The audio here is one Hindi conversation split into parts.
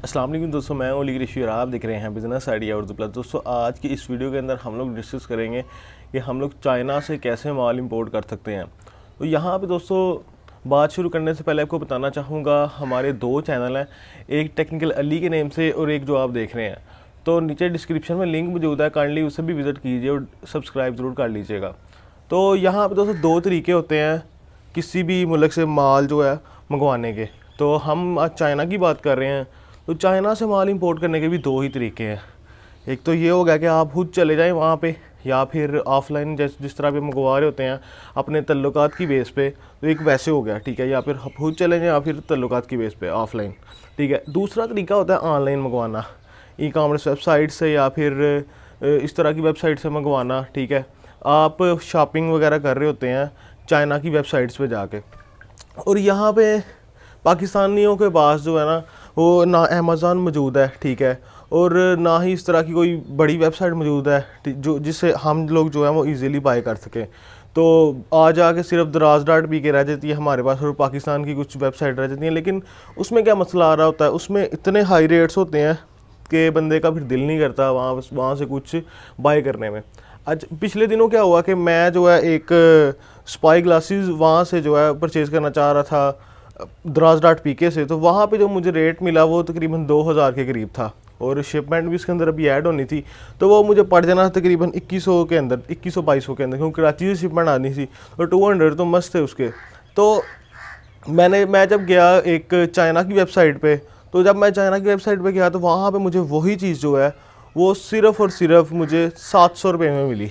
अस्सलाम वालेकुम दोस्तों, मैं ओली ऋषि और आप देख रहे हैं बिज़नेस आइडिया उर्दू प्लस। दोस्तों, आज की इस वीडियो के अंदर हम लोग डिस्कस करेंगे कि हम लोग चाइना से कैसे माल इंपोर्ट कर सकते हैं। तो यहाँ पे दोस्तों बात शुरू करने से पहले आपको बताना चाहूँगा, हमारे दो चैनल हैं, एक टेक्निकल अली के नेम से और एक जो आप देख रहे हैं। तो नीचे डिस्क्रिप्शन में लिंक मौजूद है, काइंडली उसे भी विज़िट कीजिए और सब्सक्राइब ज़रूर कर लीजिएगा। तो यहाँ पर दोस्तों दो तरीके होते हैं किसी भी मुल्क से माल जो है मंगवाने के। तो हम आज चाइना की बात कर रहे हैं, तो चाइना से माल इंपोर्ट करने के भी दो ही तरीके हैं। एक तो ये हो गया कि आप खुद चले जाएं वहाँ पे, या फिर ऑफलाइन जिस तरह पे मंगवा रहे होते हैं अपने तल्लुकात की बेस पे, तो एक वैसे हो गया, ठीक है। या फिर खुद चले जाएं या फिर तल्लुकात की बेस पे ऑफलाइन, ठीक है। दूसरा तरीका होता है ऑनलाइन मंगवाना, ई कॉमर्स वेबसाइट से या फिर इस तरह की वेबसाइट से मंगवाना, ठीक है। आप शॉपिंग वगैरह कर रहे होते हैं चाइना की वेबसाइट्स पे जाके, और यहाँ पे पाकिस्तानियों के पास जो है ना वो ना अमेज़ॉन मौजूद है, ठीक है, और ना ही इस तरह की कोई बड़ी वेबसाइट मौजूद है जो जिससे हम लोग जो है वो इजीली बाय कर सकें। तो आ जाके सिर्फ दराज.पी के रह जाती है हमारे पास, और पाकिस्तान की कुछ वेबसाइट रह जाती हैं। लेकिन उसमें क्या मसला आ रहा होता है, उसमें इतने हाई रेट्स होते हैं कि बंदे का फिर दिल नहीं करता वहाँ से कुछ बाय करने में। आज पिछले दिनों क्या हुआ कि मैं जो है एक स्पाई ग्लासेस वहाँ से जो है परचेज़ करना चाह रहा था दराज.पी से। तो वहाँ पे जो मुझे रेट मिला वो तकरीबन 2000 के करीब था, और शिपमेंट भी इसके अंदर अभी ऐड होनी थी, तो वो मुझे पड़ जाना तकरीबन 2100 के अंदर, 2100-2200 के अंदर, क्योंकि कराची से शिपमेंट आनी थी, और 200 तो मस्त थे उसके। तो मैं जब गया एक चाइना की वेबसाइट पे, तो जब मैं चाइना की वेबसाइट पे गया तो वहाँ पे मुझे वही चीज़ जो है वो सिर्फ़ और सिर्फ मुझे 700 रुपये में मिली।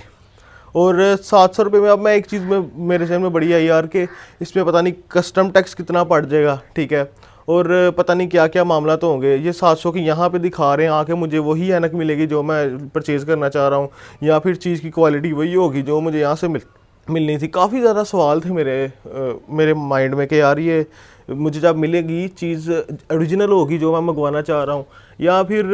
और 700 रुपये में अब मैं एक चीज़ में मेरे जहन में बड़ी आई यार कि इसमें पता नहीं कस्टम टैक्स कितना पड़ जाएगा, ठीक है, और पता नहीं क्या क्या मामला तो होंगे। ये 700 की यहाँ पे दिखा रहे हैं आके मुझे वही ऐनक मिलेगी जो मैं परचेज़ करना चाह रहा हूँ, या फिर चीज़ की क्वालिटी वही होगी जो मुझे यहाँ से मिलनी थी। काफ़ी ज़्यादा सवाल थे मेरे माइंड में कि यार ये मुझे जब मिलेगी चीज़ ओरिजिनल होगी जो मैं मंगवाना चाह रहा हूँ, या फिर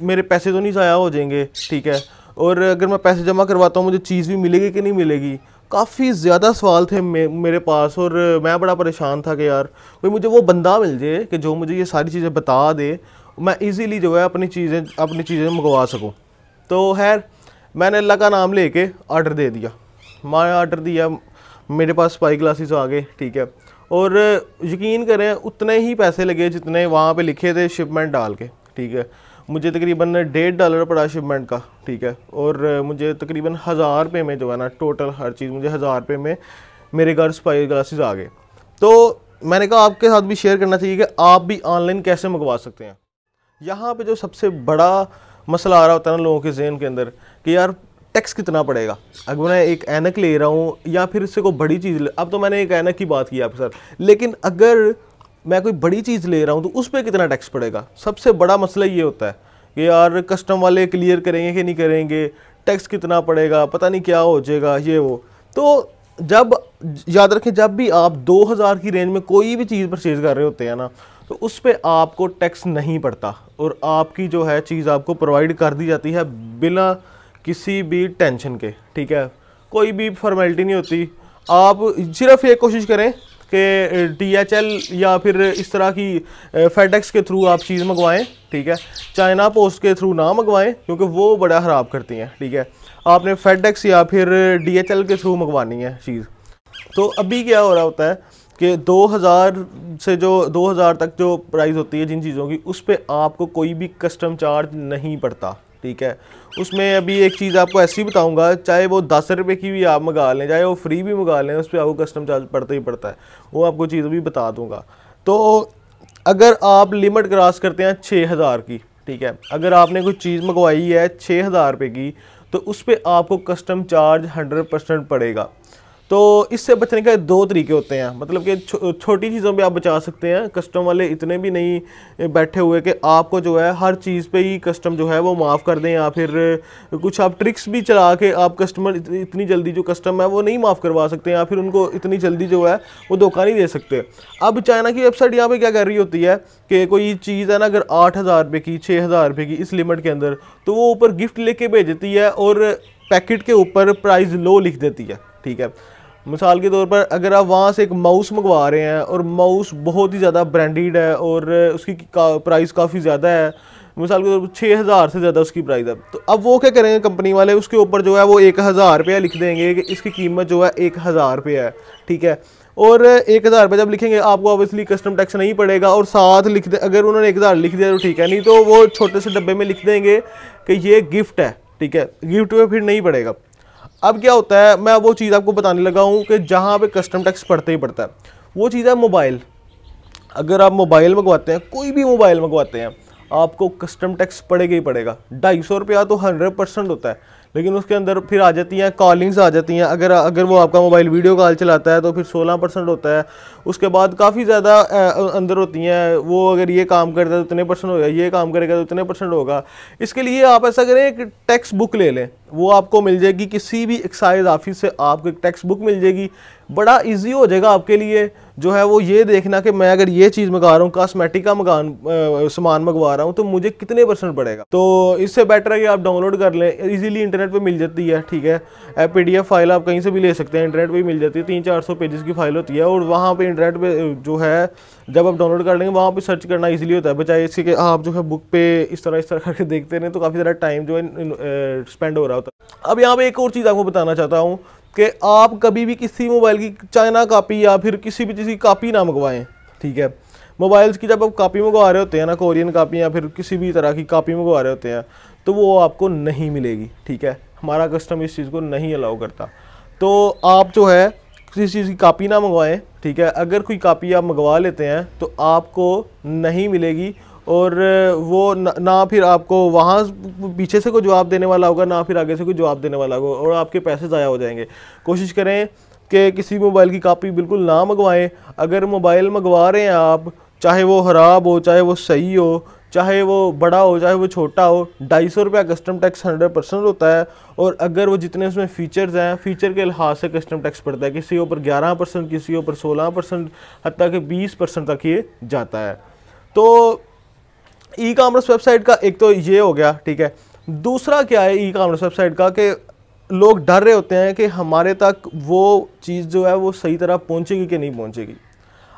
मेरे पैसे तो नहीं ज़ाया हो जाएंगे, ठीक है, और अगर मैं पैसे जमा करवाता हूँ मुझे चीज़ भी मिलेगी कि नहीं मिलेगी। काफ़ी ज़्यादा सवाल थे मेरे पास, और मैं बड़ा परेशान था कि यार कोई मुझे वो बंदा मिल जाए कि जो मुझे ये सारी चीज़ें बता दे, मैं इजीली जो है अपनी चीज़ें मंगवा सकूँ। तो खैर मैंने अल्लाह का नाम लेके ऑर्डर दे दिया, मैं ऑर्डर दिया, मेरे पास स्पाई ग्लासेस आ गए, ठीक है। और यकीन करें उतने ही पैसे लगे जितने वहाँ पे लिखे थे शिपमेंट डाल के, ठीक है। मुझे तकरीबन $1.5 पड़ा शिपमेंट का, ठीक है, और मुझे तकरीबन 1000 रुपये में जो है ना टोटल हर चीज़ मुझे 1000 रुपये में मेरे घर स्पाई ग्लासेस आ गए। तो मैंने कहा आपके साथ भी शेयर करना चाहिए कि आप भी ऑनलाइन कैसे मंगवा सकते हैं। यहाँ पे जो सबसे बड़ा मसला आ रहा होता है ना लोगों के जहन के अंदर कि यार टैक्स कितना पड़ेगा अगर मैं एक ऐनक ले रहा हूँ या फिर इससे कोई बड़ी चीज़ अब तो मैंने एक ऐनक की बात की आपके साथ, लेकिन अगर मैं कोई बड़ी चीज़ ले रहा हूँ तो उस पर कितना टैक्स पड़ेगा। सबसे बड़ा मसला ये होता है कि यार कस्टम वाले क्लियर करेंगे कि नहीं करेंगे, टैक्स कितना पड़ेगा, पता नहीं क्या हो जाएगा ये वो। तो जब याद रखें जब भी आप 2000 की रेंज में कोई भी चीज़ परचेज़ कर रहे होते हैं ना, तो उस पर आपको टैक्स नहीं पड़ता, और आपकी जो है चीज़ आपको प्रोवाइड कर दी जाती है बिना किसी भी टेंशन के, ठीक है। कोई भी फॉर्मेलिटी नहीं होती। आप सिर्फ ये कोशिश करें कि DHL या फिर इस तरह की फेडेक्स के थ्रू आप चीज़ मंगवाएं, ठीक है। चाइना पोस्ट के थ्रू ना मंगवाएं क्योंकि वो बड़ा ख़राब करती हैं, ठीक है। आपने फेडेक्स या फिर DHL के थ्रू मंगवानी है चीज़। तो अभी क्या हो रहा होता है कि 2000 से जो 2000 तक जो प्राइस होती है जिन चीज़ों की, उस पर आपको कोई भी कस्टम चार्ज नहीं पड़ता, ठीक है। उसमें अभी एक चीज़ आपको ऐसी बताऊंगा, चाहे वो 10 रुपये की भी आप मंगा लें, चाहे वो फ्री भी मंगा लें, उस पर आपको कस्टम चार्ज पड़ता ही पड़ता है। वो आपको चीज़ भी बता दूंगा। तो अगर आप लिमिट क्रॉस करते हैं 6000 की, ठीक है, अगर आपने कोई चीज़ मंगवाई है 6000 रुपये की, तो उस पर आपको कस्टम चार्ज 100% पड़ेगा। तो इससे बचने के दो तरीके होते हैं, मतलब कि छोटी चीज़ों पे आप बचा सकते हैं। कस्टम वाले इतने भी नहीं बैठे हुए कि आपको जो है हर चीज़ पे ही कस्टम जो है वो माफ़ कर दें, या फिर कुछ आप ट्रिक्स भी चला के आप कस्टमर इतनी जल्दी जो कस्टम है वो नहीं माफ़ करवा सकते, या फिर उनको इतनी जल्दी जो है वो धोखा नहीं दे सकते। अब चाइना की वेबसाइट यहाँ पर क्या कर रही होती है कि कोई चीज़ है ना अगर 8000 रुपये की, 6000 रुपये की इस लिमिट के अंदर, तो वो ऊपर गिफ्ट लेके भेज देती है और पैकेट के ऊपर प्राइस लो लिख देती है, ठीक है। मिसाल के तौर पर अगर आप वहाँ से एक माउस मंगवा रहे हैं और माउस बहुत ही ज़्यादा ब्रांडेड है और उसकी प्राइस काफ़ी ज़्यादा है, मिसाल के तौर पर 6,000 से ज़्यादा उसकी प्राइस है, तो अब वो क्या करेंगे कंपनी वाले, उसके ऊपर जो है वो 1,000 रुपया लिख देंगे कि इसकी कीमत जो है 1,000 रुपया है, ठीक है। और 1,000 रुपये जब लिखेंगे आपको ऑब्वियसली कस्टम टैक्स नहीं पड़ेगा, और साथ लिख दे, अगर उन्होंने 1,000 लिख दिया तो ठीक है, नहीं तो वो छोटे से डब्बे में लिख देंगे कि ये गिफ्ट है, ठीक है, गिफ्ट में फिर नहीं पड़ेगा। अब क्या होता है, मैं वो चीज़ आपको बताने लगा हूँ कि जहाँ पे कस्टम टैक्स पड़ता ही पड़ता है, वो चीज़ है मोबाइल। अगर आप मोबाइल मंगवाते हैं, कोई भी मोबाइल मंगवाते हैं, आपको कस्टम टैक्स पड़ेगा ही पड़ेगा। 250 रुपया तो 100% होता है, लेकिन उसके अंदर फिर आ जाती हैं कॉलिंग्स आ जाती हैं। अगर वो आपका मोबाइल वीडियो कॉल चलाता है तो फिर 16% होता है। उसके बाद काफ़ी ज़्यादा अंदर होती हैं, वो अगर ये काम करता है तो इतने % होगा, ये काम करेगा तो इतने % होगा। इसके लिए आप ऐसा करें, एक टैक्स बुक ले लें, वो आपको मिल जाएगी किसी भी एक्साइज ऑफिस से, आपको एक टैक्स बुक मिल जाएगी। बड़ा इजी हो जाएगा आपके लिए जो है वो ये देखना कि मैं अगर ये चीज़ मंगा रहा हूँ, कॉस्मेटिक का सामान मंगवा रहा हूँ, तो मुझे कितने % पड़ेगा। तो इससे बेटर है कि आप डाउनलोड कर लें, इजीली इंटरनेट पे मिल जाती है, ठीक है। PDF फाइल आप कहीं से भी ले सकते हैं, इंटरनेट पे मिल जाती है, 300-400 पेजेस की फाइल होती है, और वहाँ पे इंटरनेट पे जो है जब आप डाउनलोड कर लेंगे वहाँ पे सर्च करना इजीली होता है, बजाय इसके कि आप जो है बुक पे इस तरह करके देखते रहें, तो काफ़ी ज़्यादा टाइम जो है स्पेंड हो रहा होता है। अब यहाँ पे एक और चीज़ आपको बताना चाहता हूँ कि आप कभी भी किसी मोबाइल की चाइना कॉपी या फिर किसी भी चीज़ की कॉपी ना मंगवाएं, ठीक है। मोबाइल्स की जब आप कॉपी मंगवा रहे होते हैं ना, कोरियन कॉपी या फिर किसी भी तरह की कॉपी मंगवा रहे होते हैं, तो वो आपको नहीं मिलेगी, ठीक है। हमारा कस्टम इस चीज़ को नहीं अलाउ करता। तो आप जो है किसी चीज़ की कॉपी ना मंगवाएं, ठीक है। अगर कोई कॉपी आप मंगवा लेते हैं तो आपको नहीं मिलेगी, और वो ना फिर आपको वहाँ पीछे से कोई जवाब देने वाला होगा, ना फिर आगे से कोई जवाब देने वाला होगा, और आपके पैसे ज़ाया हो जाएंगे। कोशिश करें कि किसी मोबाइल की कॉपी बिल्कुल ना मंगवाएं। अगर मोबाइल मंगवा रहे हैं आप, चाहे वो ख़राब हो, चाहे वो सही हो, चाहे वो बड़ा हो, चाहे वो छोटा हो, 250 रुपया कस्टम टैक्स 100% होता है। और अगर वो जितने उसमें फ़ीचर्स हैं, फ़ीचर के लिहाज से कस्टम टैक्स पड़ता है, किसी ऊपर 11%, किसी ऊपर 16%, हत्ता कि 20% तक ये जाता है। तो ई कॉमर्स वेबसाइट का एक तो ये हो गया, ठीक है। दूसरा क्या है ई कॉमर्स वेबसाइट का, कि लोग डर रहे होते हैं कि हमारे तक वो चीज़ जो है वो सही तरह पहुंचेगी कि नहीं पहुंचेगी।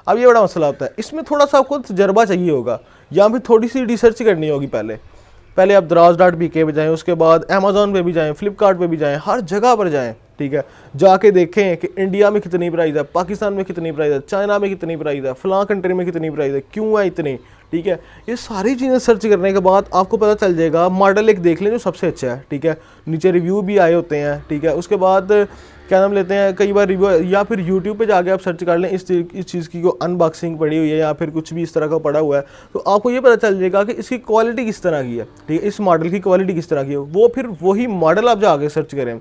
अब ये बड़ा मसला होता है, इसमें थोड़ा सा आपको तजर्बा चाहिए होगा, या फिर थोड़ी सी रिसर्च करनी होगी। पहले आप Draz.bk पे जाएँ, उसके बाद अमेज़ॉन पे भी जाएँ, फ्लिपकार्ट पे भी जाएँ, हर जगह पर जाएँ, ठीक है। जाके देखें कि इंडिया में कितनी प्राइस है, पाकिस्तान में कितनी प्राइस है, चाइना में कितनी प्राइस है, फलां कंट्री में कितनी प्राइस है, क्यों है इतनी, ठीक है। ये सारी चीज़ें सर्च करने के बाद आपको पता चल जाएगा। मॉडल एक देख लें जो सबसे अच्छा है, ठीक है। नीचे रिव्यू भी आए होते हैं, ठीक है। उसके बाद क्या नाम लेते हैं, कई बार रिव्यू, या फिर यूट्यूब पे जाके आप सर्च कर लें इस चीज़ की को अनबॉक्सिंग पड़ी हुई है या फिर कुछ भी इस तरह का पड़ा हुआ है, तो आपको ये पता चल जाएगा कि इसकी क्वालिटी किस तरह की है, ठीक है। इस मॉडल की क्वालिटी किस तरह की है, वो फिर वही मॉडल आप जाके सर्च करें।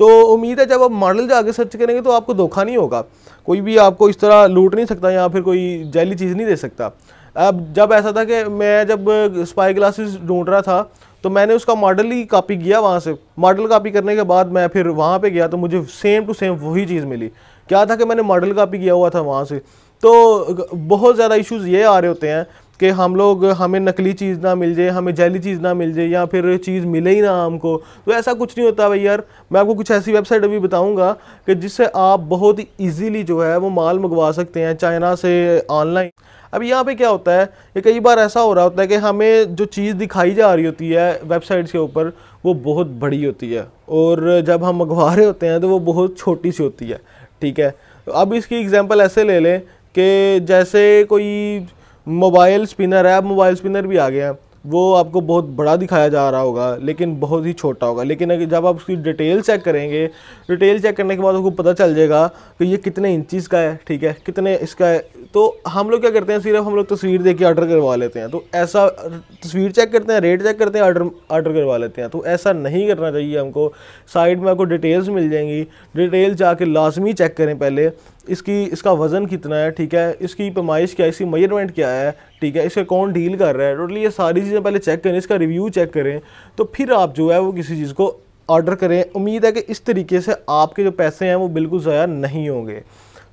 तो उम्मीद है जब आप मॉडल जाके सर्च करेंगे तो आपको धोखा नहीं होगा, कोई भी आपको इस तरह लूट नहीं सकता या फिर कोई जैली चीज़ नहीं दे सकता। अब जब ऐसा था कि मैं जब स्पाई ग्लासेस ढूंढ रहा था, तो मैंने उसका मॉडल ही कॉपी किया, वहाँ से मॉडल कॉपी करने के बाद मैं फिर वहाँ पे गया तो मुझे सेम टू सेम वही चीज़ मिली। क्या था कि मैंने मॉडल कॉपी किया हुआ था वहाँ से। तो बहुत ज़्यादा इश्यूज़ ये आ रहे होते हैं कि हमें नकली चीज़ ना मिल जाए, हमें जैली चीज़ ना मिल जाए, या फिर चीज़ मिले ही ना हमको। तो ऐसा कुछ नहीं होता भाई यार। मैं आपको कुछ ऐसी वेबसाइट अभी बताऊंगा कि जिससे आप बहुत ही ईजीली जो है वो माल मंगवा सकते हैं चाइना से ऑनलाइन। अब यहाँ पे क्या होता है कि कई बार ऐसा हो रहा होता है कि हमें जो चीज़ दिखाई जा रही होती है वेबसाइट्स के ऊपर वो बहुत बड़ी होती है, और जब हम मंगवा रहे होते हैं तो वो बहुत छोटी सी होती है, ठीक है। अब इसकी एग्जांपल ऐसे ले लें कि जैसे कोई मोबाइल स्पिनर है, अब मोबाइल स्पिनर भी आ गया है, वो आपको बहुत बड़ा दिखाया जा रहा होगा लेकिन बहुत ही छोटा होगा। लेकिन अगर जब आप उसकी डिटेल चेक करेंगे, डिटेल चेक करने के बाद आपको पता चल जाएगा कि ये कितने इंचज़ का है, ठीक है, कितने इसका है। तो हम लोग क्या करते हैं, सिर्फ हम लोग तस्वीर देख के ऑर्डर करवा लेते हैं। तो ऐसा तस्वीर चेक करते हैं, रेट चेक करते हैं, ऑर्डर करवा लेते हैं। तो ऐसा नहीं करना चाहिए हमको। साइड में आपको डिटेल्स मिल जाएंगी, डिटेल जाके लाजमी चेक करें पहले, इसका वज़न कितना है, ठीक है, इसकी पैमाइश क्या है, इसकी मेजरमेंट क्या है, ठीक है, इसका कौन डील कर रहा है, टोटली ये सारी चीज़ें पहले चेक करें, इसका रिव्यू चेक करें, तो फिर आप जो है वो किसी चीज़ को ऑर्डर करें। उम्मीद है कि इस तरीके से आपके जो पैसे हैं वो बिल्कुल ज़ाया नहीं होंगे।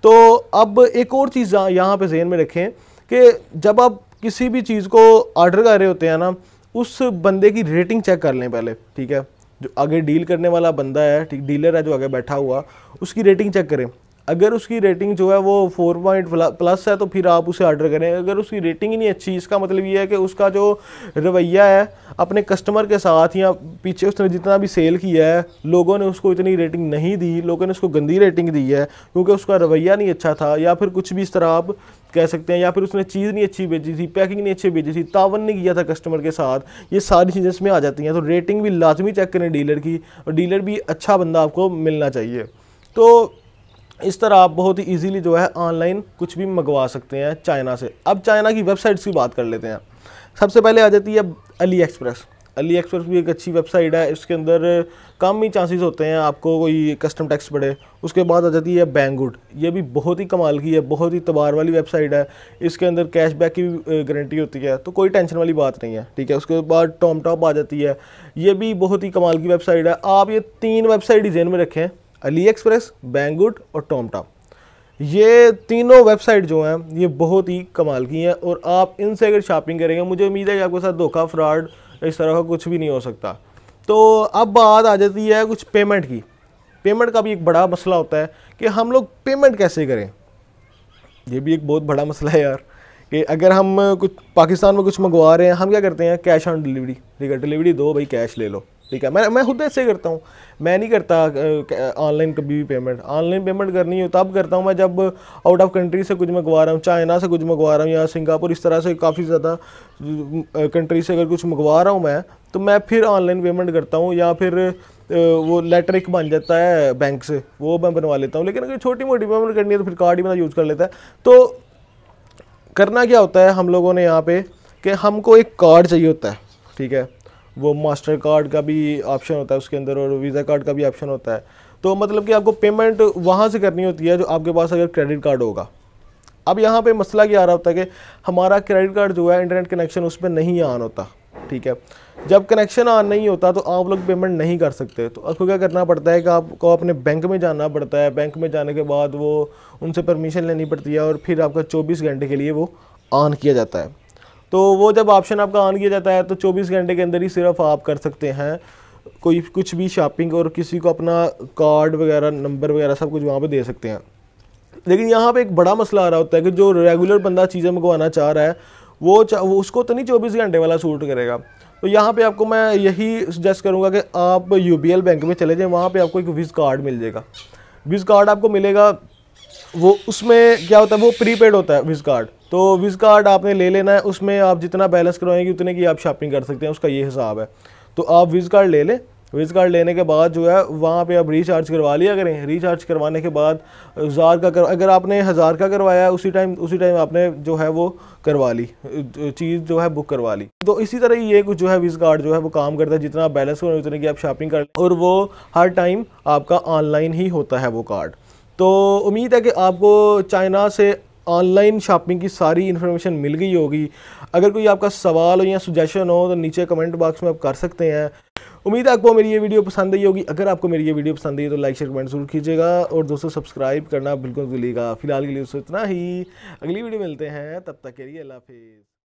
तो अब एक और चीज़ यहाँ पे ज़हन में रखें कि जब आप किसी भी चीज़ को ऑर्डर कर रहे होते हैं ना, उस बंदे की रेटिंग चेक कर लें पहले, ठीक है। जो आगे डील करने वाला बंदा है, ठीक, डीलर है जो आगे बैठा हुआ, उसकी रेटिंग चेक करें। अगर उसकी रेटिंग जो है वो 4 है तो फिर आप उसे ऑर्डर करें। अगर उसकी रेटिंग ही नहीं अच्छी, इसका मतलब ये है कि उसका जो रवैया है अपने कस्टमर के साथ, या पीछे उसने जितना भी सेल किया है लोगों ने उसको इतनी रेटिंग नहीं दी, लोगों ने उसको गंदी रेटिंग दी है क्योंकि उसका रवैया नहीं अच्छा था, या फिर कुछ भी इस तरह आप कह सकते हैं, या फिर उसने चीज़ नहीं अच्छी भेजी थी, पैकिंग नहीं अच्छी भेजी थी, तावन नहीं किया था कस्टमर के साथ, ये सारी चीज़ें इसमें आ जाती हैं। तो रेटिंग भी लाजमी चेक करें डीलर की, और डीलर भी अच्छा बंदा आपको मिलना चाहिए। तो इस तरह आप बहुत ही इजीली जो है ऑनलाइन कुछ भी मंगवा सकते हैं चाइना से। अब चाइना की वेबसाइट्स की बात कर लेते हैं। सबसे पहले आ जाती है अली एक्सप्रेस। अली एक्सप्रेस भी एक अच्छी वेबसाइट है, इसके अंदर कम ही चांसेस होते हैं आपको कोई कस्टम टैक्स पड़े। उसके बाद आ जाती है बैंगुड, ये भी बहुत ही कमाल की है, बहुत ही तबार वाली वेबसाइट है, इसके अंदर कैशबैक की गारंटी होती है, तो कोई टेंशन वाली बात नहीं है, ठीक है। उसके बाद टॉप आ जाती है, ये भी बहुत ही कमाल की वेबसाइट है। आप ये 3 वेबसाइट ध्यान में रखें, अली एक्सप्रेस, बैंगुड और टॉप। ये तीनों वेबसाइट जो हैं ये बहुत ही कमाल की हैं, और आप इनसे अगर शॉपिंग करेंगे मुझे उम्मीद है कि आपके साथ धोखा, फ्रॉड इस तरह का कुछ भी नहीं हो सकता। तो अब बात आ जाती है कुछ पेमेंट की। पेमेंट का भी एक बड़ा मसला होता है कि हम लोग पेमेंट कैसे करें, ये भी एक बहुत बड़ा मसला है यार। कि अगर हम कुछ पाकिस्तान में कुछ मंगवा रहे हैं, हम क्या करते हैं, कैश ऑन डिलीवरी, ठीक है, डिलीवरी दो भाई, कैश ले लो, ठीक है। मैं खुद ऐसे करता हूँ, मैं नहीं करता ऑनलाइन कभी भी पेमेंट। ऑनलाइन पेमेंट करनी हो तब करता हूँ मैं जब आउट ऑफ कंट्री से कुछ मंगवा रहा हूँ, चाइना से कुछ मंगवा रहा हूँ या सिंगापुर, इस तरह से काफ़ी ज़्यादा कंट्री से अगर कुछ मंगवा रहा हूँ मैं, तो मैं फिर ऑनलाइन पेमेंट करता हूँ, या फिर वो लेटर एक बन जाता है बैंक से, वो मैं बनवा लेता हूँ। लेकिन अगर छोटी मोटी पेमेंट करनी है तो फिर कार्ड ही बना यूज़ कर लेता है। तो करना क्या होता है हम लोगों ने यहाँ पे कि हमको एक कार्ड चाहिए होता है, ठीक है, वो मास्टर कार्ड का भी ऑप्शन होता है उसके अंदर, और वीज़ा कार्ड का भी ऑप्शन होता है। तो मतलब कि आपको पेमेंट वहाँ से करनी होती है जो आपके पास अगर क्रेडिट कार्ड होगा। अब यहाँ पे मसला क्या आ रहा होता है कि हमारा क्रेडिट कार्ड जो है इंटरनेट कनेक्शन उस पर नहीं ऑन होता, ठीक है। जब कनेक्शन ऑन नहीं होता तो आप लोग पेमेंट नहीं कर सकते। तो आपको क्या करना पड़ता है कि आपको अपने बैंक में जाना पड़ता है, बैंक में जाने के बाद वो उनसे परमिशन लेनी पड़ती है, और फिर आपका 24 घंटे के लिए वो ऑन किया जाता है। तो वो जब ऑप्शन आपका ऑन किया जाता है तो 24 घंटे के अंदर ही सिर्फ आप कर सकते हैं कोई कुछ भी शॉपिंग, और किसी को अपना कार्ड वगैरह, नंबर वगैरह सब कुछ वहाँ पे दे सकते हैं। लेकिन यहाँ पे एक बड़ा मसला आ रहा होता है कि जो रेगुलर बंदा चीज़ें मंगवाना चाह रहा है वो उसको तो नहीं 24 घंटे वाला सूट करेगा। तो यहाँ पे आपको मैं यही सजेस्ट करूँगा कि आप UBL बैंक में चले जाएँ, वहाँ पे आपको एक विज़ कार्ड मिल जाएगा। विज़ कार्ड आपको मिलेगा, वो उसमें क्या होता है, वो प्रीपेड होता है विज़ कार्ड। तो विज़ कार्ड आपने ले लेना है, उसमें आप जितना बैलेंस करवाएंगे उतने की आप शॉपिंग कर सकते हैं, उसका ये हिसाब है। तो आप विज़ कार्ड ले लें, विज़ कार्ड लेने के बाद जो है वहाँ पे आप रिचार्ज करवा लिया करें। रिचार्ज करवाने के बाद 1000 का अगर आपने 1000 का करवाया है उसी टाइम आपने जो है वो करवा ली, चीज़ जो है बुक करवा ली। तो इसी तरह ये कुछ जो है विज़ कार्ड जो है वो काम करता है, जितना आप बैलेंस करें उतने की आप शॉपिंग कर लें, और वो हर टाइम आपका ऑनलाइन ही होता है वो कार्ड। तो उम्मीद है कि आपको चाइना से ऑनलाइन शॉपिंग की सारी इन्फॉर्मेशन मिल गई होगी। अगर कोई आपका सवाल हो या सुजेशन हो तो नीचे कमेंट बॉक्स में आप कर सकते हैं। उम्मीद है आपको मेरी ये वीडियो पसंद आई होगी। अगर आपको मेरी ये वीडियो पसंद आई तो लाइक शेयर कमेंट जरूर कीजिएगा, और दोस्तों सब्सक्राइब करना बिल्कुल भूलिएगा। फिलहाल के लिए इतना ही, अगली वीडियो मिलते हैं, तब तक के लिए अल्लाह हाफिज़।